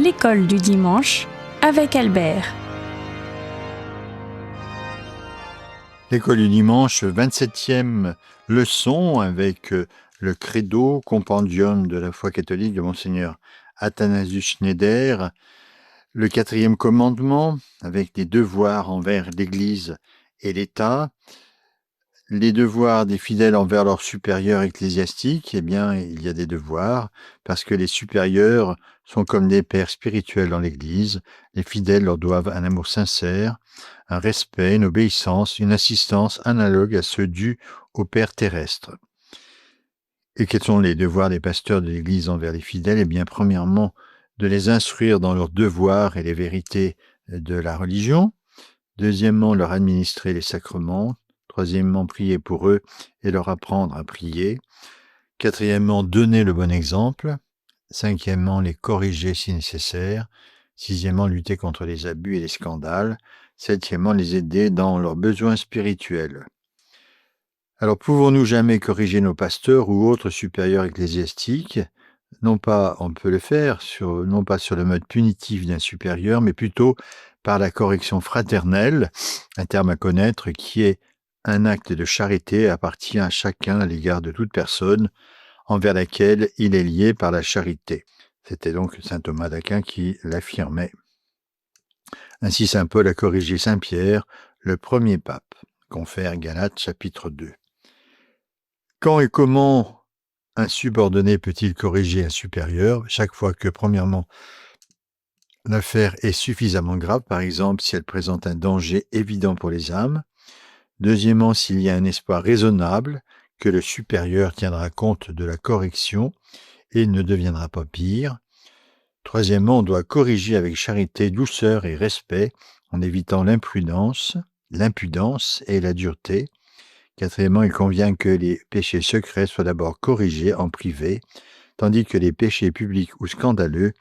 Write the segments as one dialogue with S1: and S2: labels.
S1: L'école du dimanche avec Albert.
S2: L'école du dimanche, 27e leçon avec le credo, compendium de la foi catholique de Monseigneur Athanasius Schneider, le 4e commandement avec les devoirs envers l'Église et l'État, les devoirs des fidèles envers leurs supérieurs ecclésiastiques. Eh bien, il y a des devoirs parce que les supérieurs sont comme des pères spirituels dans l'Église. Les fidèles leur doivent un amour sincère, un respect, une obéissance, une assistance analogue à ceux dus aux pères terrestres. Et quels sont les devoirs des pasteurs de l'Église envers les fidèles ? Eh bien, premièrement, de les instruire dans leurs devoirs et les vérités de la religion. Deuxièmement, leur administrer les sacrements. Troisièmement, prier pour eux et leur apprendre à prier. Quatrièmement, donner le bon exemple. Cinquièmement, les corriger si nécessaire. Sixièmement, lutter contre les abus et les scandales. Septièmement, les aider dans leurs besoins spirituels. Alors, pouvons-nous jamais corriger nos pasteurs ou autres supérieurs ecclésiastiques ? Non pas, on peut le faire, non pas sur le mode punitif d'un supérieur, mais plutôt par la correction fraternelle, un terme à connaître qui est un acte de charité appartient à chacun à l'égard de toute personne envers laquelle il est lié par la charité. C'était donc saint Thomas d'Aquin qui l'affirmait. Ainsi saint Paul a corrigé saint Pierre, le premier pape. Confère Galates chapitre 2. Quand et comment un subordonné peut-il corriger un supérieur ? Chaque fois que, premièrement, l'affaire est suffisamment grave, par exemple si elle présente un danger évident pour les âmes. Deuxièmement, s'il y a un espoir raisonnable que le supérieur tiendra compte de la correction et ne deviendra pas pire. Troisièmement, on doit corriger avec charité, douceur et respect en évitant l'impudence et la dureté. Quatrièmement, il convient que les péchés secrets soient d'abord corrigés en privé, tandis que les péchés publics ou scandaleux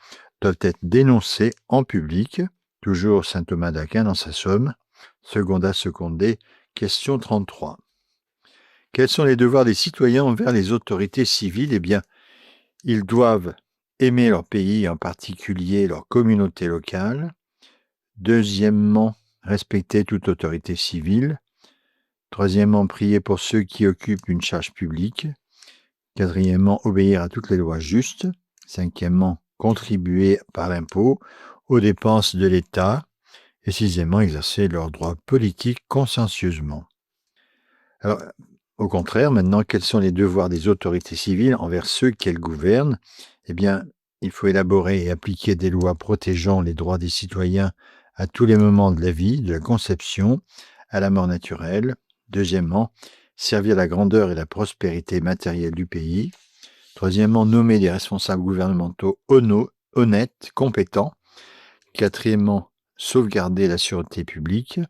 S2: doivent être dénoncés en public. Toujours saint Thomas d'Aquin dans sa Somme, Seconda Secondé, question 33. Quels sont les devoirs des citoyens envers les autorités civiles ? Eh bien, ils doivent aimer leur pays, en particulier leur communauté locale. Deuxièmement, respecter toute autorité civile. Troisièmement, prier pour ceux qui occupent une charge publique. Quatrièmement, obéir à toutes les lois justes. Cinquièmement, contribuer par l'impôt aux dépenses de l'État. Et sixièmement, exercer leurs droits politiques consciencieusement. Alors, au contraire, maintenant, quels sont les devoirs des autorités civiles envers ceux qu'elles gouvernent ? Eh bien, il faut élaborer et appliquer des lois protégeant les droits des citoyens à tous les moments de la vie, de la conception à la mort naturelle. Deuxièmement, servir la grandeur et la prospérité matérielle du pays. Troisièmement, nommer des responsables gouvernementaux honnêtes, compétents. Quatrièmement, sauvegarder la sûreté publique,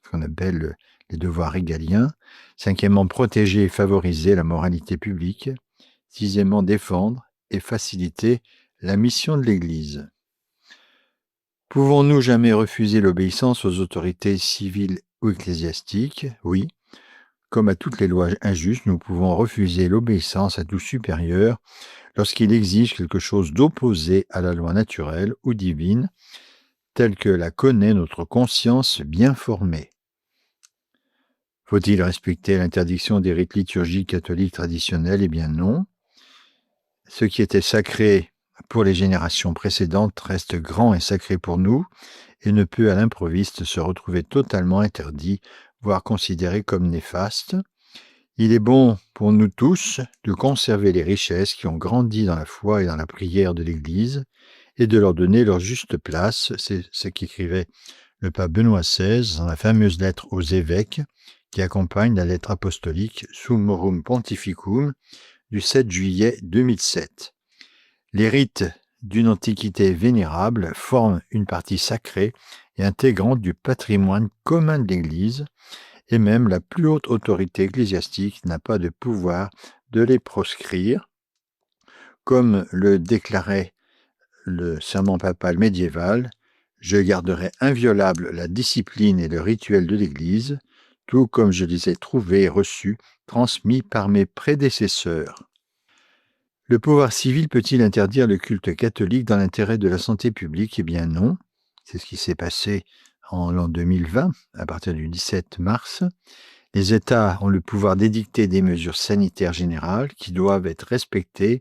S2: ce qu'on appelle les devoirs régaliens. Cinquièmement, protéger et favoriser la moralité publique. Sixièmement, défendre et faciliter la mission de l'Église. Pouvons-nous jamais refuser l'obéissance aux autorités civiles ou ecclésiastiques ? Oui. Comme à toutes les lois injustes, nous pouvons refuser l'obéissance à tout supérieur lorsqu'il exige quelque chose d'opposé à la loi naturelle ou divine, telle que la connaît notre conscience bien formée. Faut-il respecter l'interdiction des rites liturgiques catholiques traditionnels ? Eh bien non. Ce qui était sacré pour les générations précédentes reste grand et sacré pour nous et ne peut à l'improviste se retrouver totalement interdit, voire considéré comme néfaste. Il est bon pour nous tous de conserver les richesses qui ont grandi dans la foi et dans la prière de l'Église et de leur donner leur juste place. C'est ce qu'écrivait le pape Benoît XVI dans la fameuse lettre aux évêques qui accompagne la lettre apostolique Summorum Pontificum du 7 juillet 2007. Les rites d'une antiquité vénérable forment une partie sacrée et intégrante du patrimoine commun de l'Église, et même la plus haute autorité ecclésiastique n'a pas de pouvoir de les proscrire, comme le déclarait le serment papal médiéval. Je garderai inviolable la discipline et le rituel de l'Église, tout comme je les ai trouvés et reçus, transmis par mes prédécesseurs. Le pouvoir civil peut-il interdire le culte catholique dans l'intérêt de la santé publique? Eh bien non. C'est ce qui s'est passé en l'an 2020, à partir du 17 mars. Les États ont le pouvoir d'édicter des mesures sanitaires générales qui doivent être respectées,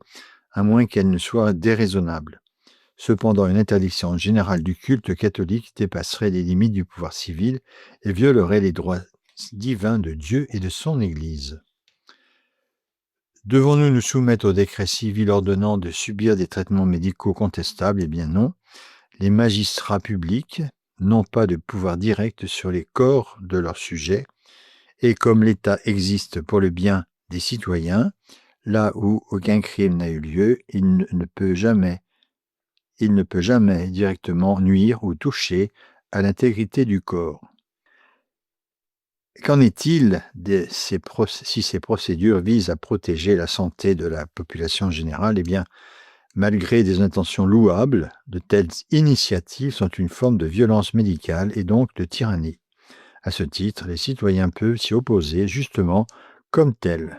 S2: à moins qu'elles ne soient déraisonnables. Cependant, une interdiction générale du culte catholique dépasserait les limites du pouvoir civil et violerait les droits divins de Dieu et de son Église. Devons-nous nous soumettre au décret civil ordonnant de subir des traitements médicaux contestables? Eh bien non. Les magistrats publics n'ont pas de pouvoir direct sur les corps de leurs sujets, et comme l'État existe pour le bien des citoyens, là où aucun crime n'a eu lieu, il ne peut jamais directement nuire ou toucher à l'intégrité du corps. Qu'en est-il si ces procédures visent à protéger la santé de la population générale? Eh bien, malgré des intentions louables, de telles initiatives sont une forme de violence médicale et donc de tyrannie. À ce titre, les citoyens peuvent s'y opposer justement comme tels.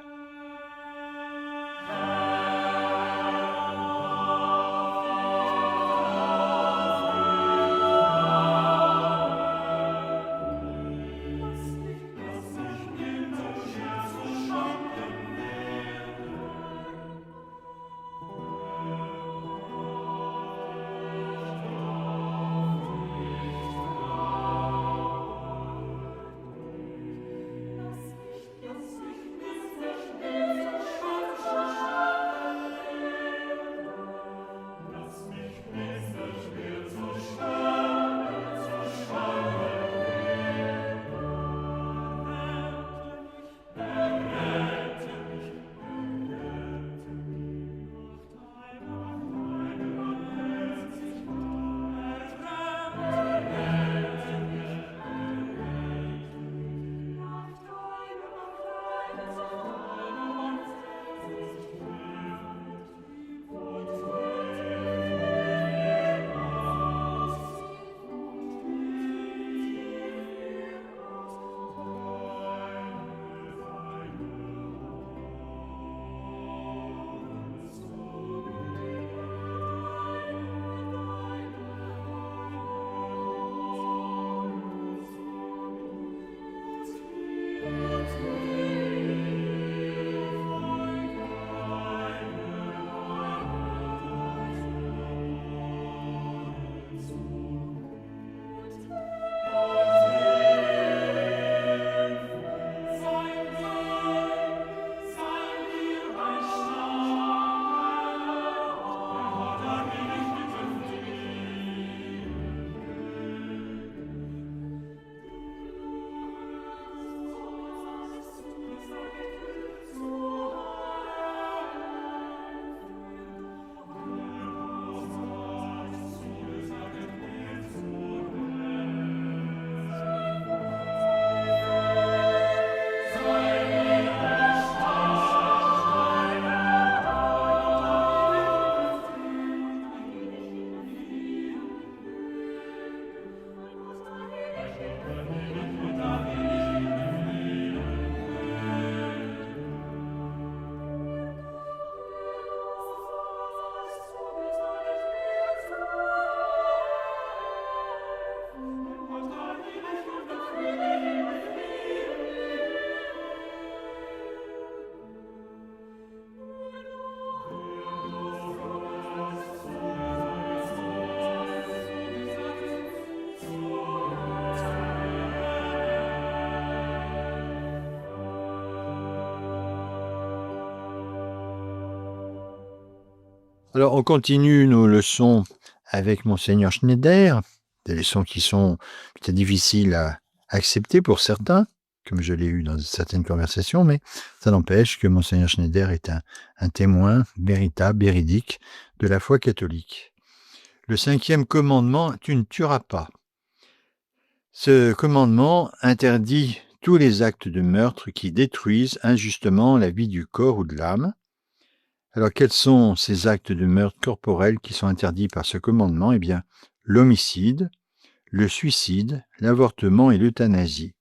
S2: Alors, on continue nos leçons avec Monseigneur Schneider, des leçons qui sont peut-être difficiles à accepter pour certains, comme je l'ai eu dans certaines conversations, mais ça n'empêche que Monseigneur Schneider est un témoin véritable, véridique de la foi catholique. Le 5e commandement, tu ne tueras pas. Ce commandement interdit tous les actes de meurtre qui détruisent injustement la vie du corps ou de l'âme. Alors, quels sont ces actes de meurtre corporel qui sont interdits par ce commandement? Eh bien, l'homicide, le suicide, l'avortement et l'euthanasie.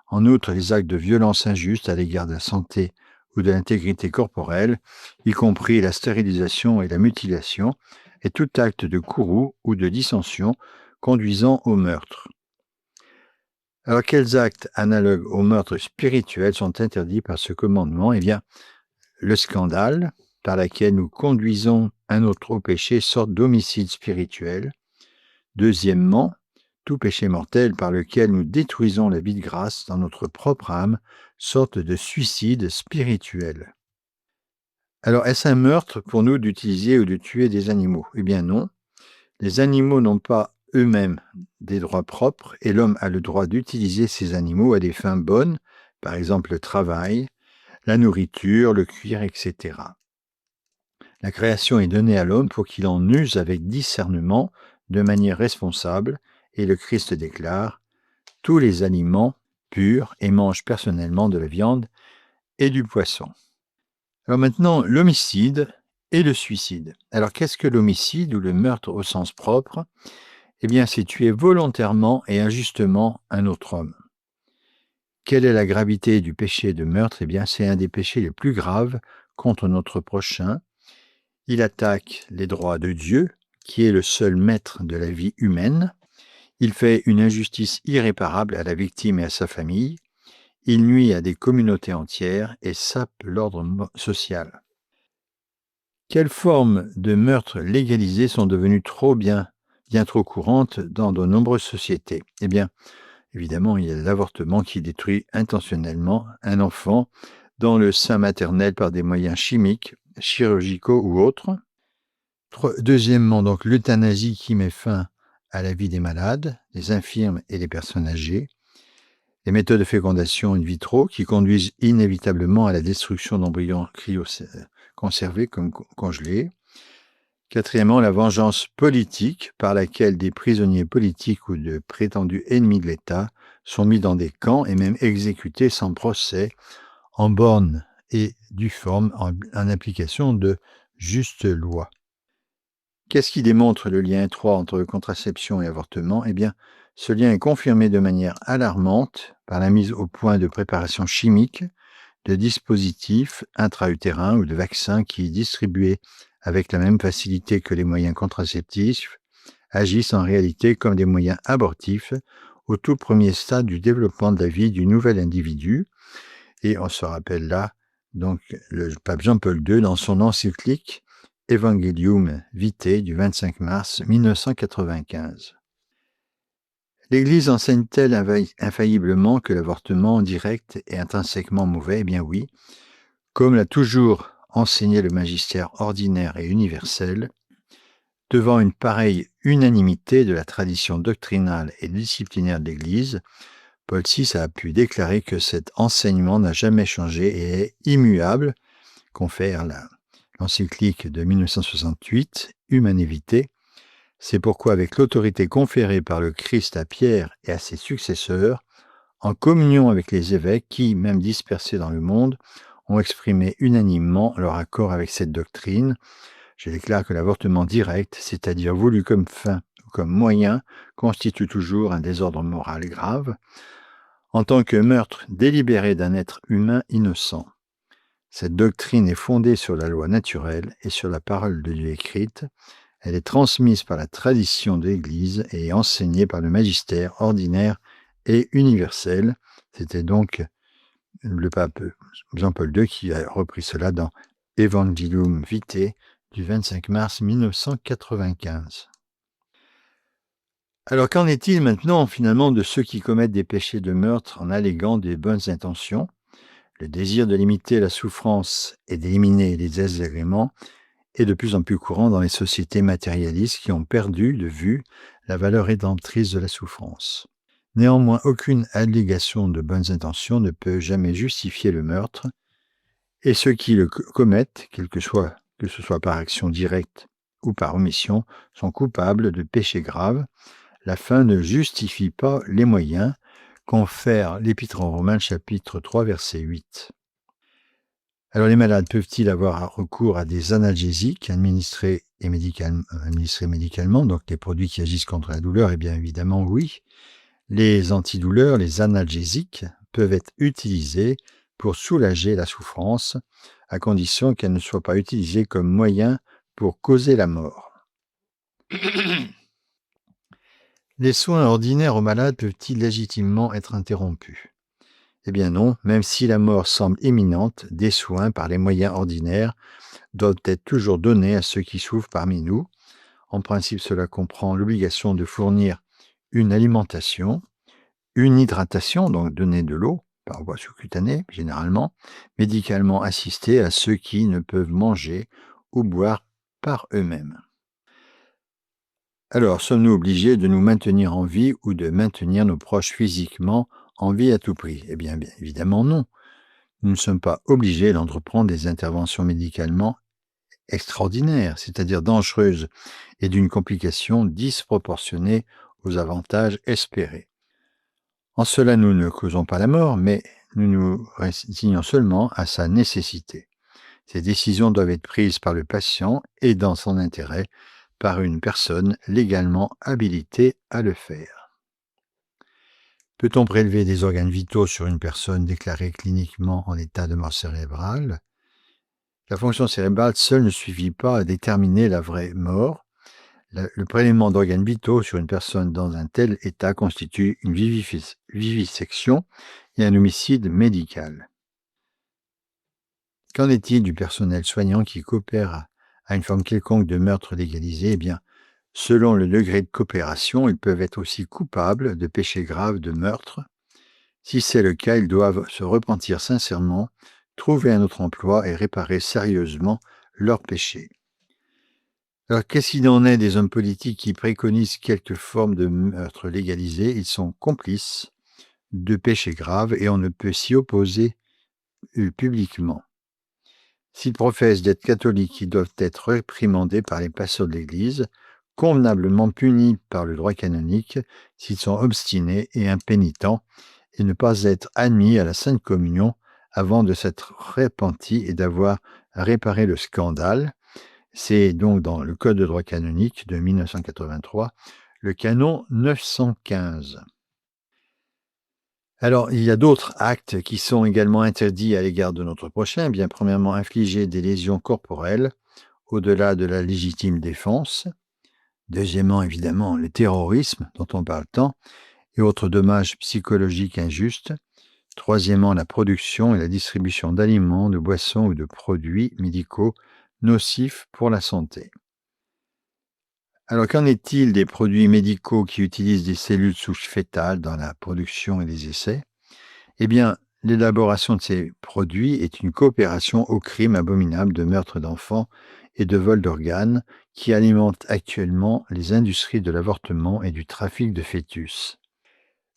S2: En outre, les actes de violence injuste à l'égard de la santé ou de l'intégrité corporelle, y compris la stérilisation et la mutilation, et tout acte de courroux ou de dissension conduisant au meurtre. Alors, quels actes analogues au meurtre spirituel sont interdits par ce commandement? Eh bien, le scandale, par lequel nous conduisons un autre au péché, sorte d'homicide spirituel. Deuxièmement, tout péché mortel par lequel nous détruisons la vie de grâce dans notre propre âme, sorte de suicide spirituel. Alors, est-ce un meurtre pour nous d'utiliser ou de tuer des animaux? Eh bien non. Les animaux n'ont pas eux-mêmes des droits propres et l'homme a le droit d'utiliser ces animaux à des fins bonnes, par exemple le travail, la nourriture, le cuir, etc. La création est donnée à l'homme pour qu'il en use avec discernement, de manière responsable, et le Christ déclare « Tous les aliments purs et mangent personnellement de la viande et du poisson ». Alors maintenant, l'homicide et le suicide. Alors qu'est-ce que l'homicide ou le meurtre au sens propre? Eh bien, c'est tuer volontairement et injustement un autre homme. Quelle est la gravité du péché de meurtre? Eh bien, c'est un des péchés les plus graves contre notre prochain. Il attaque les droits de Dieu, qui est le seul maître de la vie humaine. Il fait une injustice irréparable à la victime et à sa famille. Il nuit à des communautés entières et sape l'ordre social. Quelles formes de meurtre légalisées sont devenues bien trop courantes dans de nombreuses sociétés? Eh bien, évidemment, il y a l'avortement qui détruit intentionnellement un enfant dans le sein maternel par des moyens chimiques, chirurgicaux ou autres. Deuxièmement, donc l'euthanasie qui met fin à la vie des malades, des infirmes et des personnes âgées. Les méthodes de fécondation in vitro qui conduisent inévitablement à la destruction d'embryons cryoconservés comme congelés. Quatrièmement, la vengeance politique par laquelle des prisonniers politiques ou de prétendus ennemis de l'État sont mis dans des camps et même exécutés sans procès, en borne et due forme, en application de justes lois. Qu'est-ce qui démontre le lien étroit entre contraception et avortement? Eh bien, ce lien est confirmé de manière alarmante par la mise au point de préparations chimiques, de dispositifs intra-utérins ou de vaccins qui, distribués avec la même facilité que les moyens contraceptifs, agissent en réalité comme des moyens abortifs au tout premier stade du développement de la vie du nouvel individu. Et on se rappelle là, donc, le pape Jean-Paul II, dans son encyclique Evangelium Vitae du 25 mars 1995. L'Église enseigne-t-elle infailliblement que l'avortement direct est intrinsèquement mauvais? Eh bien oui, comme l'a toujours enseigné le magistère ordinaire et universel. Devant une pareille unanimité de la tradition doctrinale et disciplinaire de l'Église, Paul VI a pu déclarer que cet enseignement n'a jamais changé et est immuable, confère l'encyclique de 1968, Humanae Vitae. C'est pourquoi, avec l'autorité conférée par le Christ à Pierre et à ses successeurs, en communion avec les évêques qui, même dispersés dans le monde, ont exprimé unanimement leur accord avec cette doctrine, je déclare que l'avortement direct, c'est-à-dire voulu comme fin ou comme moyen, constitue toujours un désordre moral grave, en tant que meurtre délibéré d'un être humain innocent. Cette doctrine est fondée sur la loi naturelle et sur la parole de Dieu écrite. Elle est transmise par la tradition de l'Église et enseignée par le magistère ordinaire et universel. C'était donc le pape Jean-Paul II qui a repris cela dans Evangelium Vitae du 25 mars 1995. Alors qu'en est-il maintenant finalement de ceux qui commettent des péchés de meurtre en alléguant des bonnes intentions? Le désir de limiter la souffrance et d'éliminer les désagréments est de plus en plus courant dans les sociétés matérialistes qui ont perdu de vue la valeur rédemptrice de la souffrance. Néanmoins, aucune allégation de bonnes intentions ne peut jamais justifier le meurtre, et ceux qui le commettent, que ce soit par action directe ou par omission, sont coupables de péchés graves. La fin ne justifie pas les moyens, confère l'Épître aux Romains, chapitre 3, verset 8. Alors les malades peuvent-ils avoir recours à des analgésiques administrés médicalement, donc les produits qui agissent contre la douleur? Eh bien évidemment oui. Les antidouleurs, les analgésiques, peuvent être utilisés pour soulager la souffrance, à condition qu'elle ne soit pas utilisée comme moyen pour causer la mort. Les soins ordinaires aux malades peuvent-ils légitimement être interrompus? Eh bien non, même si la mort semble imminente, des soins par les moyens ordinaires doivent être toujours donnés à ceux qui souffrent parmi nous. En principe, cela comprend l'obligation de fournir une alimentation, une hydratation, donc donner de l'eau par voie sous-cutanée généralement, médicalement assistée à ceux qui ne peuvent manger ou boire par eux-mêmes. Alors, sommes-nous obligés de nous maintenir en vie ou de maintenir nos proches physiquement en vie à tout prix? Eh bien, bien évidemment non. Nous ne sommes pas obligés d'entreprendre des interventions médicalement extraordinaires, c'est-à-dire dangereuses et d'une complication disproportionnée aux avantages espérés. En cela, nous ne causons pas la mort, mais nous nous résignons seulement à sa nécessité. Ces décisions doivent être prises par le patient et dans son intérêt par une personne légalement habilitée à le faire. Peut-on prélever des organes vitaux sur une personne déclarée cliniquement en état de mort cérébrale? La fonction cérébrale seule ne suffit pas à déterminer la vraie mort. Le prélèvement d'organes vitaux sur une personne dans un tel état constitue une vivisection et un homicide médical. Qu'en est-il du personnel soignant qui coopère à une forme quelconque de meurtre légalisé? Eh bien, selon le degré de coopération, ils peuvent être aussi coupables de péchés graves de meurtre. Si c'est le cas, ils doivent se repentir sincèrement, trouver un autre emploi et réparer sérieusement leurs péchés. Alors, qu'est-ce qu'il en est des hommes politiques qui préconisent quelque forme de meurtre légalisé? Ils sont complices de péchés graves et on ne peut s'y opposer publiquement. S'ils professent d'être catholiques, ils doivent être réprimandés par les pasteurs de l'Église, convenablement punis par le droit canonique s'ils sont obstinés et impénitents, et ne pas être admis à la Sainte Communion avant de s'être repentis et d'avoir réparé le scandale. C'est donc dans le Code de droit canonique de 1983, le canon 915. Alors, il y a d'autres actes qui sont également interdits à l'égard de notre prochain. Bien, premièrement, infliger des lésions corporelles au-delà de la légitime défense. Deuxièmement, évidemment, le terrorisme dont on parle tant et autres dommages psychologiques injustes. Troisièmement, la production et la distribution d'aliments, de boissons ou de produits médicaux nocifs pour la santé. Alors, qu'en est-il des produits médicaux qui utilisent des cellules souches fœtales dans la production et les essais? Eh bien, l'élaboration de ces produits est une coopération au crime abominable de meurtre d'enfants et de vol d'organes qui alimente actuellement les industries de l'avortement et du trafic de fœtus.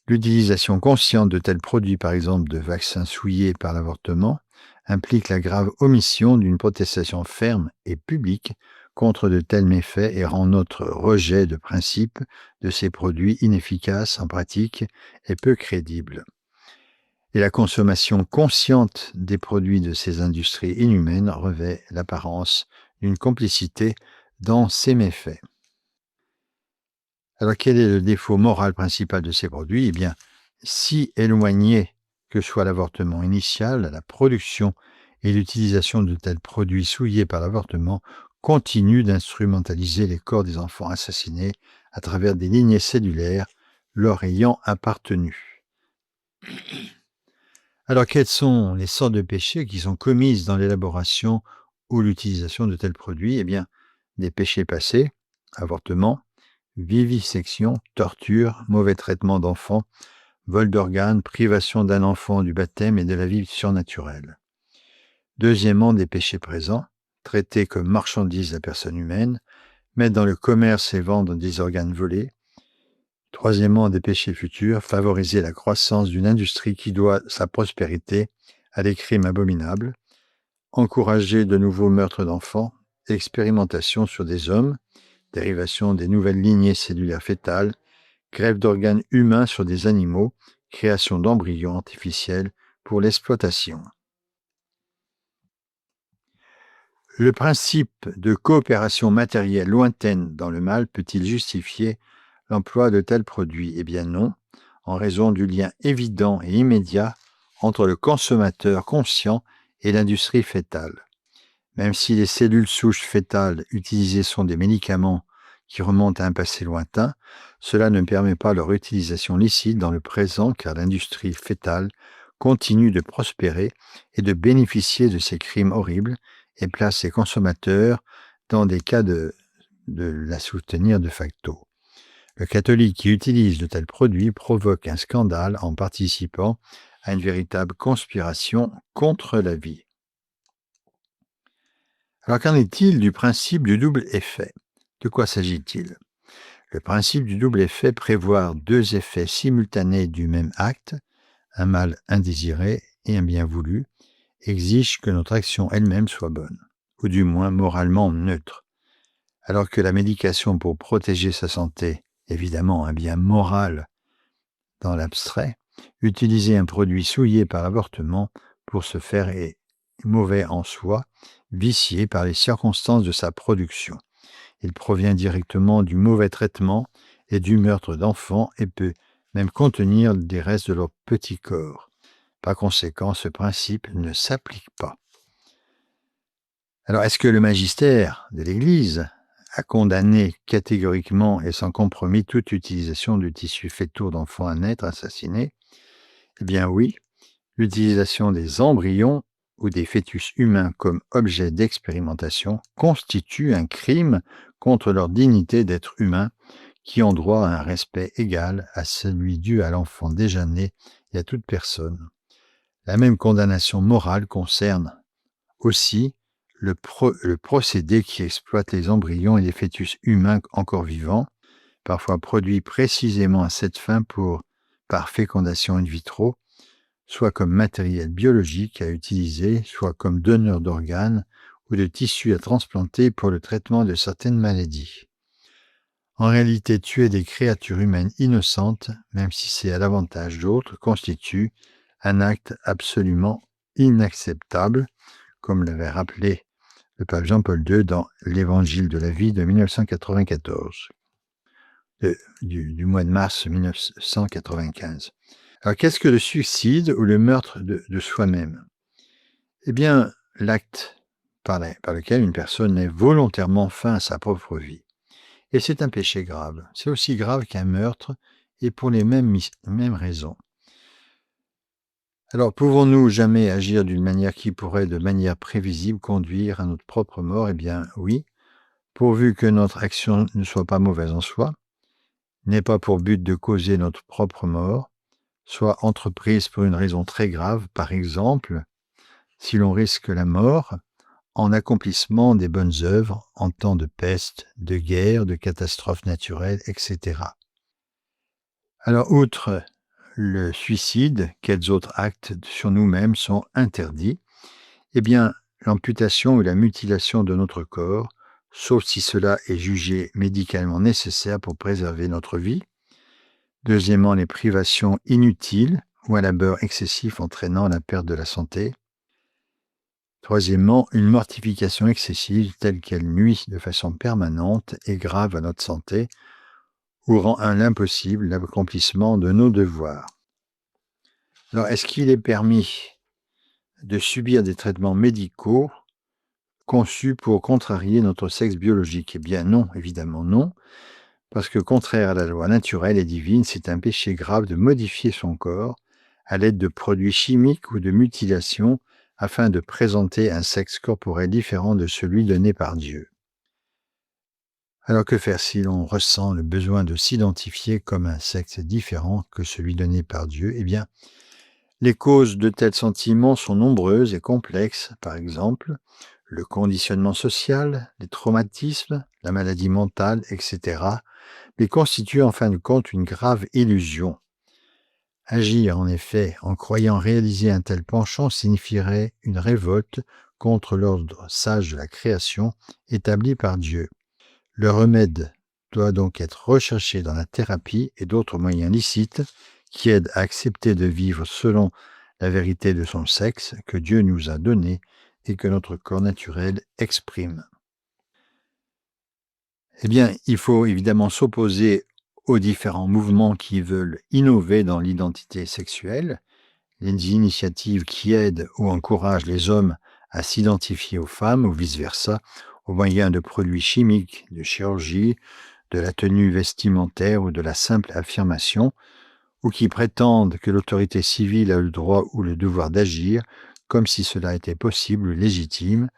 S2: L'utilisation consciente de tels produits, par exemple de vaccins souillés par l'avortement, implique la grave omission d'une protestation ferme et publique contre de tels méfaits et rend notre rejet de principe de ces produits inefficaces en pratique et peu crédible. Et la consommation consciente des produits de ces industries inhumaines revêt l'apparence d'une complicité dans ces méfaits. Alors, quel est le défaut moral principal de ces produits? Eh bien, si éloigné que soit l'avortement initial, la production et l'utilisation de tels produits souillés par l'avortement continuent d'instrumentaliser les corps des enfants assassinés à travers des lignées cellulaires leur ayant appartenu. Alors, quelles sont les sortes de péchés qui sont commises dans l'élaboration ou l'utilisation de tels produits? Eh bien, des péchés passés, avortement, vivisection, torture, mauvais traitement d'enfants, vol d'organes, privation d'un enfant du baptême et de la vie surnaturelle. Deuxièmement, des péchés présents, traiter comme marchandise la personne humaine, mettre dans le commerce et vendre des organes volés. Troisièmement, des péchés futurs, favoriser la croissance d'une industrie qui doit sa prospérité à des crimes abominables, encourager de nouveaux meurtres d'enfants, expérimentation sur des hommes, dérivation des nouvelles lignées cellulaires fœtales, greffe d'organes humains sur des animaux, création d'embryons artificiels pour l'exploitation. Le principe de coopération matérielle lointaine dans le mal peut-il justifier l'emploi de tels produits? Eh bien non, en raison du lien évident et immédiat entre le consommateur conscient et l'industrie fœtale. Même si les cellules souches fœtales utilisées sont des médicaments qui remontent à un passé lointain, cela ne permet pas leur utilisation licite dans le présent car l'industrie fœtale continue de prospérer et de bénéficier de ces crimes horribles et place les consommateurs dans des cas de la soutenir de facto. Le catholique qui utilise de tels produits provoque un scandale en participant à une véritable conspiration contre la vie. Alors qu'en est-il du principe du double effet? De quoi s'agit-il? Le principe du double effet prévoit 2 effets simultanés du même acte, un mal indésiré et un bien voulu, exige que notre action elle-même soit bonne, ou du moins moralement neutre. Alors que la médication pour protéger sa santé, évidemment un bien moral dans l'abstrait, utiliser un produit souillé par l'avortement pour ce faire est mauvais en soi, vicié par les circonstances de sa production. Il provient directement du mauvais traitement et du meurtre d'enfants et peut même contenir des restes de leur petit corps. Par conséquent, ce principe ne s'applique pas. Alors, est-ce que le magistère de l'Église a condamné catégoriquement et sans compromis toute utilisation du tissu fœtaux d'enfants à naître assassinés? Eh bien oui, l'utilisation des embryons ou des fœtus humains comme objet d'expérimentation constitue un crime contre leur dignité d'être humain qui ont droit à un respect égal à celui dû à l'enfant déjà né et à toute personne. La même condamnation morale concerne aussi le procédé qui exploite les embryons et les fœtus humains encore vivants, parfois produits précisément à cette fin par fécondation in vitro, soit comme matériel biologique à utiliser, soit comme donneur d'organes ou de tissus à transplanter pour le traitement de certaines maladies. En réalité, tuer des créatures humaines innocentes, même si c'est à l'avantage d'autres, constitue un acte absolument inacceptable, comme l'avait rappelé le pape Jean-Paul II dans l'Évangile de la vie de 1994, du mois de mars 1995. Alors, qu'est-ce que le suicide ou le meurtre de soi-même? Eh bien, l'acte par lequel une personne met volontairement fin à sa propre vie. Et c'est un péché grave. C'est aussi grave qu'un meurtre, et pour les mêmes raisons. Alors, pouvons-nous jamais agir d'une manière qui pourrait, de manière prévisible, conduire à notre propre mort? Eh bien, oui, pourvu que notre action ne soit pas mauvaise en soi, n'ait pas pour but de causer notre propre mort, soit entreprise pour une raison très grave, par exemple, si l'on risque la mort en accomplissement des bonnes œuvres en temps de peste, de guerre, de catastrophes naturelles, etc. Alors, outre le suicide, quels autres actes sur nous-mêmes sont interdits? Eh bien, l'amputation ou la mutilation de notre corps, sauf si cela est jugé médicalement nécessaire pour préserver notre vie. Deuxièmement, les privations inutiles ou un labeur excessif entraînant la perte de la santé. Troisièmement, une mortification excessive telle qu'elle nuit de façon permanente et grave à notre santé ou rend impossible l'accomplissement de nos devoirs. Alors, est-ce qu'il est permis de subir des traitements médicaux conçus pour contrarier notre sexe biologique? Eh bien non, évidemment non, parce que contraire à la loi naturelle et divine, c'est un péché grave de modifier son corps à l'aide de produits chimiques ou de mutilations afin de présenter un sexe corporel différent de celui donné par Dieu. Alors que faire si l'on ressent le besoin de s'identifier comme un sexe différent que celui donné par Dieu? Eh bien, les causes de tels sentiments sont nombreuses et complexes, par exemple, le conditionnement social, les traumatismes, la maladie mentale, etc., mais constituent en fin de compte une grave illusion. Agir, en effet, en croyant réaliser un tel penchant signifierait une révolte contre l'ordre sage de la création établi par Dieu. Le remède doit donc être recherché dans la thérapie et d'autres moyens licites qui aident à accepter de vivre selon la vérité de son sexe que Dieu nous a donné et que notre corps naturel exprime. Eh bien, il faut évidemment s'opposer aux différents mouvements qui veulent innover dans l'identité sexuelle, les initiatives qui aident ou encouragent les hommes à s'identifier aux femmes ou vice-versa, au moyen de produits chimiques, de chirurgie, de la tenue vestimentaire ou de la simple affirmation, ou qui prétendent que l'autorité civile a le droit ou le devoir d'agir, comme si cela était possible ou légitime,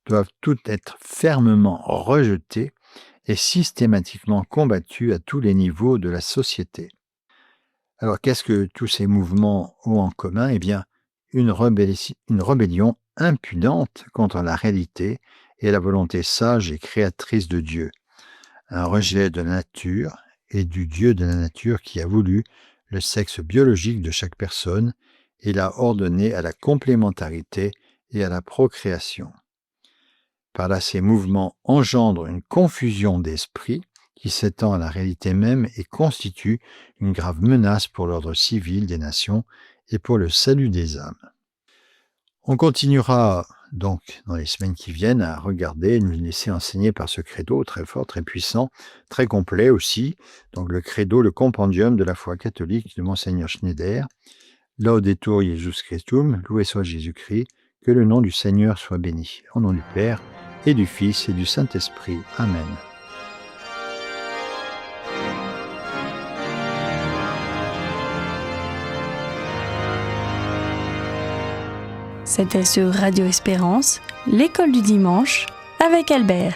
S2: doivent toutes être fermement rejetées et systématiquement combattues à tous les niveaux de la société. Alors, qu'est-ce que tous ces mouvements ont en commun? Eh bien, une rébellion impudente contre la réalité et la volonté sage et créatrice de Dieu. Un rejet de la nature et du Dieu de la nature qui a voulu le sexe biologique de chaque personne et l'a ordonné à la complémentarité et à la procréation. Par là, ces mouvements engendrent une confusion d'esprit qui s'étend à la réalité même et constitue une grave menace pour l'ordre civil des nations et pour le salut des âmes. On continuera donc dans les semaines qui viennent à regarder et nous laisser enseigner par ce credo très fort, très puissant, très complet aussi. Donc le credo, le compendium de la foi catholique de Monseigneur Schneider. Laudetur Jesus Christum, loué soit Jésus-Christ, que le nom du Seigneur soit béni. Au nom du Père, et du Fils, et du Saint-Esprit. Amen.
S1: C'était sur Radio Espérance, l'école du dimanche, avec Albert.